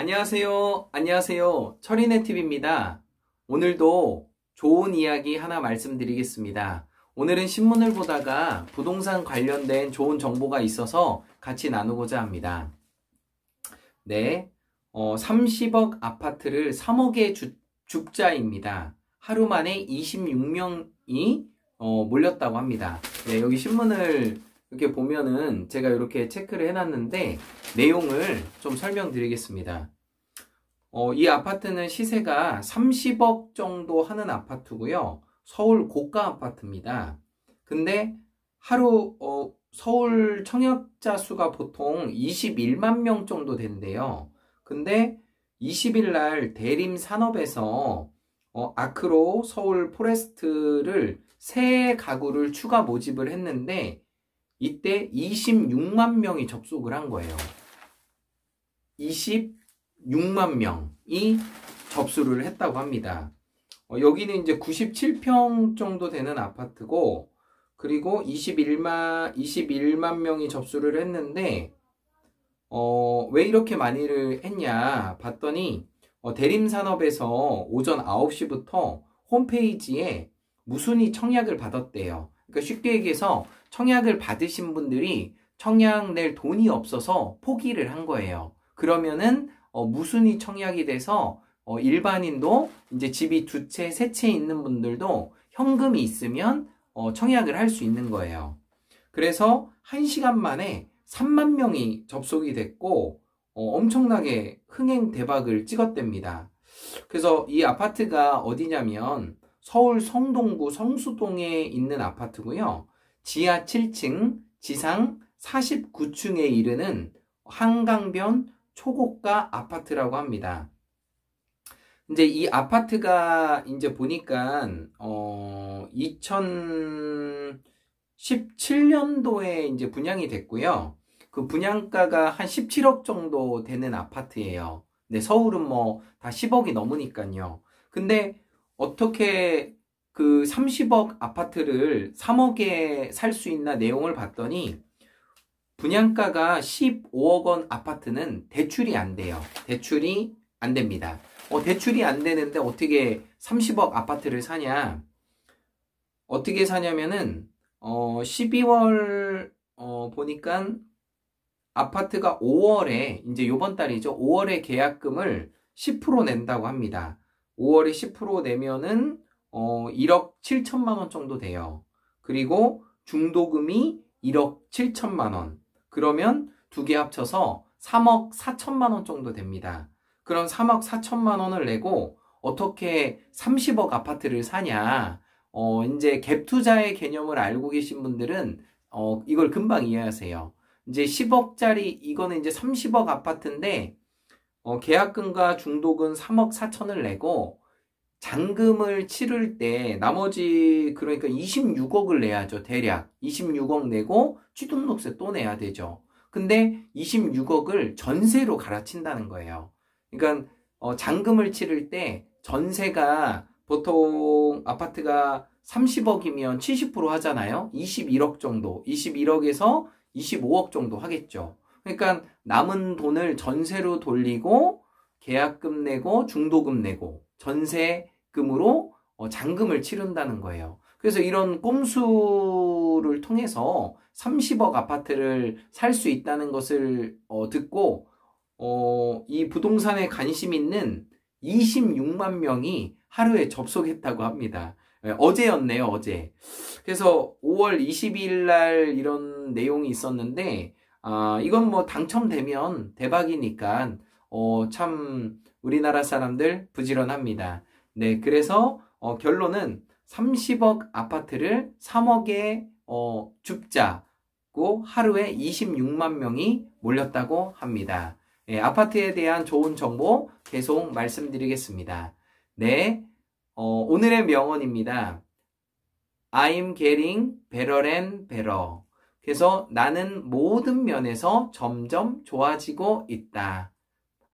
안녕하세요. 안녕하세요. 철인의 팁입니다. 오늘도 좋은 이야기 하나 말씀드리겠습니다. 오늘은 신문을 보다가 부동산 관련된 좋은 정보가 있어서 같이 나누고자 합니다. 네, 30억 아파트를 3억에 줍자입니다. 하루 만에 26명이 몰렸다고 합니다. 네, 여기 신문을 이렇게 보면은 제가 이렇게 체크를 해놨는데 내용을 좀 설명드리겠습니다. 이 아파트는 시세가 30억 정도 하는 아파트고요. 서울 고가 아파트입니다. 근데 하루 서울 청약자 수가 보통 21만 명 정도 된대요. 근데 20일 날 대림산업에서 아크로 서울 포레스트를 새 가구를 추가 모집을 했는데 이때 26만 명이 접속을 한 거예요. 26만 명이 접수를 했다고 합니다. 여기는 이제 97평 정도 되는 아파트고, 그리고 21만 명이 접수를 했는데, 왜 이렇게 많이를 했냐 봤더니, 대림산업에서 오전 9시부터 홈페이지에 무순위 청약을 받았대요. 그러니까 쉽게 얘기해서 청약을 받으신 분들이 청약 낼 돈이 없어서 포기를 한 거예요. 그러면은 무순위 청약이 돼서 일반인도 이제 집이 두 채, 세 채 있는 분들도 현금이 있으면 청약을 할 수 있는 거예요. 그래서 1시간 만에 3만 명이 접속이 됐고 엄청나게 흥행 대박을 찍었답니다. 그래서 이 아파트가 어디냐면 서울 성동구 성수동에 있는 아파트고요. 지하 7층, 지상 49층에 이르는 한강변 초고가 아파트라고 합니다. 이제 이 아파트가 이제 보니까 2017년도에 이제 분양이 됐고요. 그 분양가가 한 17억 정도 되는 아파트예요. 네, 서울은 뭐 다 10억이 넘으니까요. 근데 어떻게 그 30억 아파트를 3억에 살 수 있나 내용을 봤더니 분양가가 15억 원 아파트는 대출이 안 돼요. 대출이 안 됩니다. 대출이 안 되는데 어떻게 30억 아파트를 사냐? 어떻게 사냐면은 12월 보니까 아파트가 5월에 이제 요번 달이죠. 5월에 계약금을 10% 낸다고 합니다. 5월에 10% 내면은 1억 7천만 원 정도 돼요. 그리고 중도금이 1억 7천만 원. 그러면 두 개 합쳐서 3억 4천만 원 정도 됩니다. 그럼 3억 4천만 원을 내고 어떻게 30억 아파트를 사냐? 이제 갭 투자의 개념을 알고 계신 분들은 이걸 금방 이해하세요. 이제 10억짜리 이거는 이제 30억 아파트인데 계약금과 중도금 3억 4천을 내고 잔금을 치를 때 나머지 그러니까 26억을 내야죠. 대략 26억 내고 취등록세 또 내야 되죠. 근데 26억을 전세로 갈아친다는 거예요. 그러니까 잔금을 치를 때 전세가 보통 아파트가 30억이면 70% 하잖아요. 21억 정도, 21억에서 25억 정도 하겠죠. 그러니까 남은 돈을 전세로 돌리고 계약금 내고 중도금 내고 전세금으로 잔금을 치른다는 거예요. 그래서 이런 꼼수를 통해서 30억 아파트를 살 수 있다는 것을 듣고 이 부동산에 관심 있는 26만 명이 하루에 접속했다고 합니다. 어제였네요, 어제. 그래서 5월 22일 날 이런 내용이 있었는데, 이건 뭐 당첨되면 대박이니까, 참, 우리나라 사람들 부지런합니다. 네, 그래서, 결론은 30억 아파트를 3억에, 줍자고 하루에 26만 명이 몰렸다고 합니다. 네, 아파트에 대한 좋은 정보 계속 말씀드리겠습니다. 네, 오늘의 명언입니다. I'm getting better and better. 그래서 나는 모든 면에서 점점 좋아지고 있다.